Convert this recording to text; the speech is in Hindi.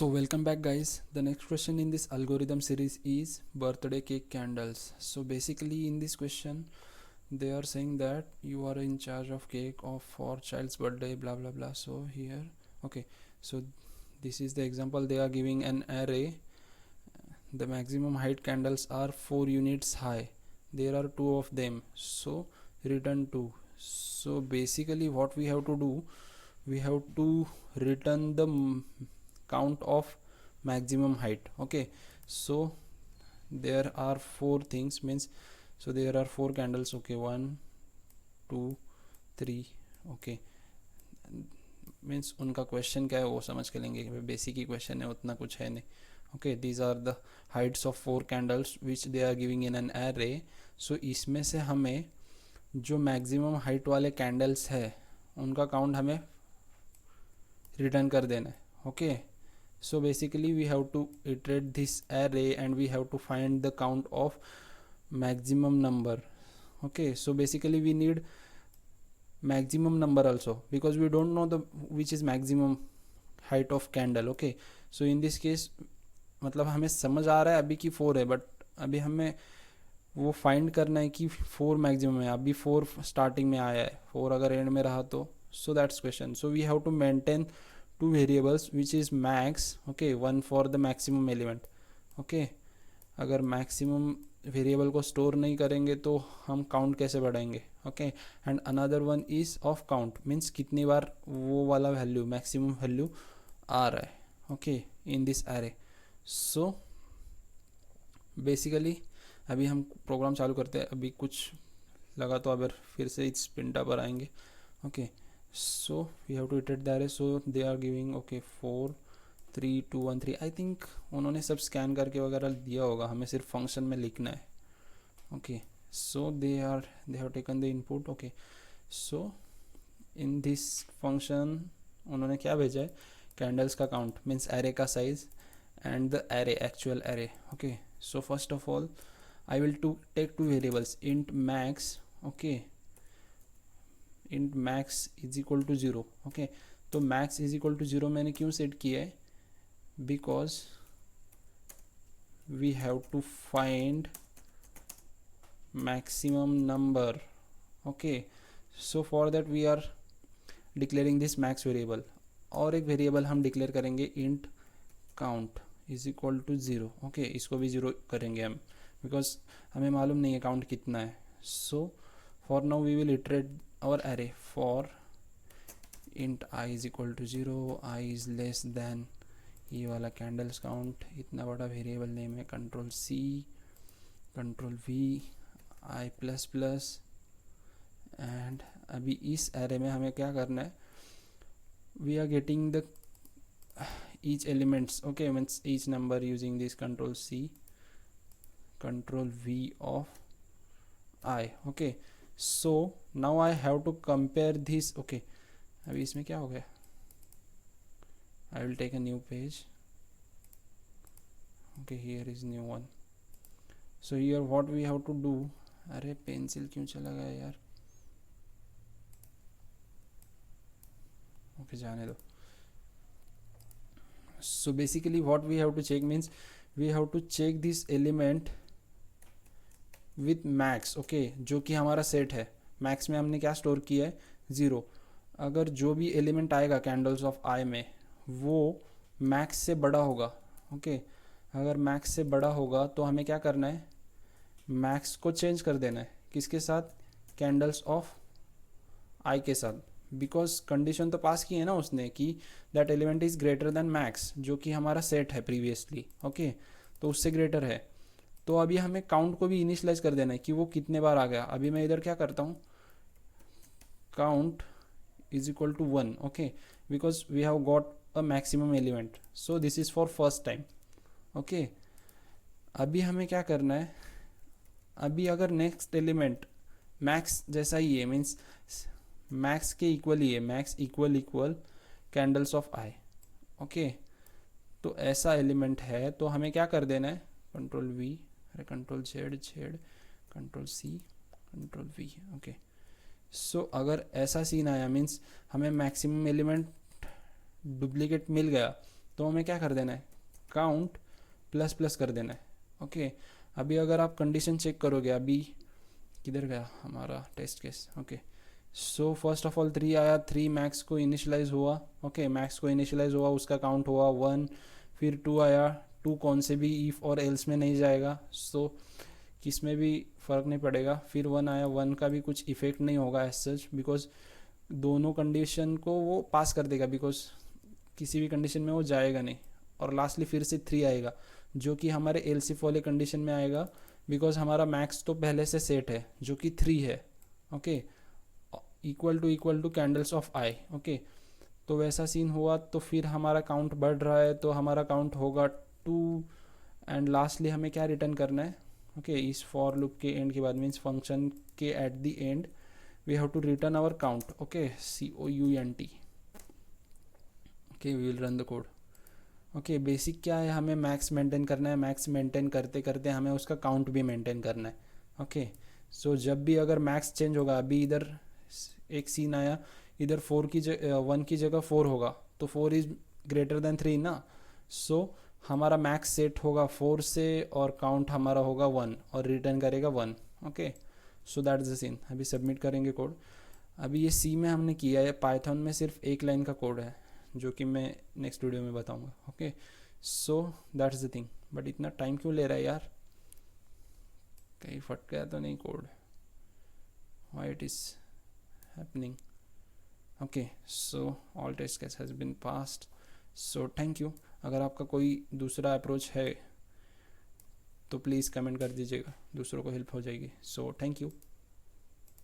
So welcome back guys. The next question in this algorithm series is birthday cake candles. So basically in this question they are saying that you are in charge of cake of for child's birthday blah blah blah. So here okay, so this is the example. They are giving an array. The maximum height candles are 4 units high. There are 2 of them, so return 2. So basically what we have to do, we have to return the count of maximum height. Okay, so there are 4 things, means so there are 4 candles. Okay, 1 2 3. okay, means उनका क्वेश्चन क्या है वो समझ के लेंगे, बेसिक ही क्वेश्चन है, उतना कुछ है नहीं. Okay, these are the heights of 4 candles which they are giving in an array. So इसमें से हमें जो मैक्सिमम हाइट वाले कैंडल्स है उनका काउंट हमें रिटर्न कर देना है. Okay, so basically we have to iterate this array and we have to find the count of maximum number. Okay, so basically we need maximum number also because we don't know the which is maximum height of candle. Okay, so in this case मतलब हमें समझ आ रहा है अभी कि 4 है, बट अभी हमें वो फाइंड करना है कि 4 मैक्सिमम है. अभी 4 स्टार्टिंग में आया है, 4 अगर एंड में रहा तो so that's question. So we have to maintain two variables which is max. Okay, one for the maximum element. Okay, अगर maximum variable को store नहीं करेंगे तो हम count कैसे बढ़ाएंगे. Okay, and another one is of count, means कितनी बार वो वाला value maximum value आ रहा है. Okay, in this array. So basically अभी हम प्रोग्राम चालू करते हैं. अभी कुछ लगा तो अगर फिर से इस पिंटा पर आएंगे. Okay, so we have to iterate the array. So they are giving okay 4 3 2 1 3. I think उन्होंने सब स्कैन करके वगैरह दिया होगा, हमें सिर्फ फंक्शन में लिखना है. okay, so they have taken the input. okay, so in this function उन्होंने क्या भेजा है, कैंडल्स का काउंट मीन्स एरे का size and the array actual array. okay, so first of all I will take two variables, int max. okay, int max is equal to 0. Okay, तो max इज इक्वल टू 0 मैंने क्यों सेट किया है, because we have to find maximum number. Okay, so for that we are declaring this max variable. और एक वेरिएबल हम डिक्लेयर करेंगे int count is equal to 0. Okay, इसको भी 0 करेंगे हम बिकॉज हमें मालूम नहीं है काउंट कितना है. So for now we will iterate our array for int I is equal to 0, I is less than ये वाला कैंडल्स काउंट. इतना बड़ा वेरिएबल नेम है, control C control V I plus plus. And अभी इस एरे में हमें क्या करना है, we are getting the each elements. okay, means each number using this control C control V of I. okay, so now I have to compare this. okay, अभी इसमें क्या हो गया, I will take a new page. okay, here is new one. so here what we have to do, अरे पेंसिल क्यों चला गया यार. okay, जाने दो. so basically what we have to check means we have to check this element with max. Okay, जो कि हमारा सेट है, मैक्स में हमने क्या स्टोर किया है 0. अगर जो भी एलिमेंट आएगा कैंडल्स ऑफ आई में वो मैक्स से बड़ा होगा. ओके, अगर मैक्स से बड़ा होगा तो हमें क्या करना है, मैक्स को चेंज कर देना है. किसके साथ, कैंडल्स ऑफ आई के साथ. बिकॉज कंडीशन तो पास की है ना उसने कि that element is greater than max, जो कि हमारा सेट है प्रीवियसली. ओके, तो उससे ग्रेटर है. तो अभी हमें काउंट को भी इनिशियलाइज कर देना है कि वो कितने बार आ गया. अभी मैं इधर क्या करता हूँ, count is equal to 1. Okay, because we have got a maximum element, so this is for first time. Okay, अभी हमें क्या करना है, अभी अगर नेक्स्ट एलिमेंट मैक्स जैसा ही है, मीन्स मैक्स के इक्वल ही है, max equal candles of I. Okay, तो ऐसा एलिमेंट है तो हमें क्या कर देना है, control V, control Z control C control V. Okay, so अगर ऐसा सीन आया मीन्स हमें मैक्सिमम एलिमेंट डुप्लीकेट मिल गया तो हमें क्या कर देना है, काउंट प्लस प्लस कर देना है। ओके, अभी अगर आप कंडीशन चेक करोगे, अभी किधर गया हमारा test case. Okay, so first of all 3 आया, 3 मैक्स को इनिशलाइज हुआ। ओके, मैक्स को इनिशलाइज हुआ, उसका काउंट हुआ 1। फिर 2 आया, 2 कौन से भी इफ़ और एल्स में नहीं जाएगा, सो किस में भी फ़र्क नहीं पड़ेगा। फिर 1 आया, 1 का भी कुछ इफ़ेक्ट नहीं होगा एज सच, बिकॉज दोनों कंडीशन को वो पास कर देगा, बिकॉज किसी भी कंडीशन में वो जाएगा नहीं। और लास्टली फिर से 3 आएगा, जो कि हमारे एलसिफ वाले कंडीशन में आएगा, बिकॉज हमारा मैक्स तो पहले से सेट है जो कि 3 है। Okay, equal to candles of I. Okay, तो वैसा सीन हुआ, तो फिर हमारा काउंट बढ़ रहा है, तो हमारा काउंट होगा 2। एंड लास्टली हमें क्या रिटर्न करना है, ओके, इस फॉर लूप के एंड के बाद, मीन्स फंक्शन के at the end we have to return our count. Okay, COUNT। Okay, we will run the code. Okay, basic क्या है, हमें मैक्स मेंटेन करना है, मैक्स मेंटेन करते करते हमें उसका काउंट भी मेंटेन करना है। ओके, सो जब भी अगर मैक्स चेंज होगा, अभी इधर एक सीन आया, इधर 1 की जगह 4 होगा, तो 4 इज ग्रेटर देन 3 ना, सो हमारा मैक्स सेट होगा 4 से और काउंट हमारा होगा 1 और रिटर्न करेगा 1। Okay, so that is the scene. अभी सबमिट करेंगे कोड। अभी ये सी में हमने किया है, पाइथन में सिर्फ एक लाइन का कोड है, जो कि मैं नेक्स्ट वीडियो में बताऊंगा। Okay, so that's the thing. But इतना टाइम क्यों ले रहा है यार, कहीं फट गया तो नहीं code, why it is happening. Okay, so all test case has been passed, so thank you. अगर आपका कोई दूसरा अप्रोच है तो प्लीज़ कमेंट कर दीजिएगा, दूसरों को हेल्प हो जाएगी। सो थैंक यू।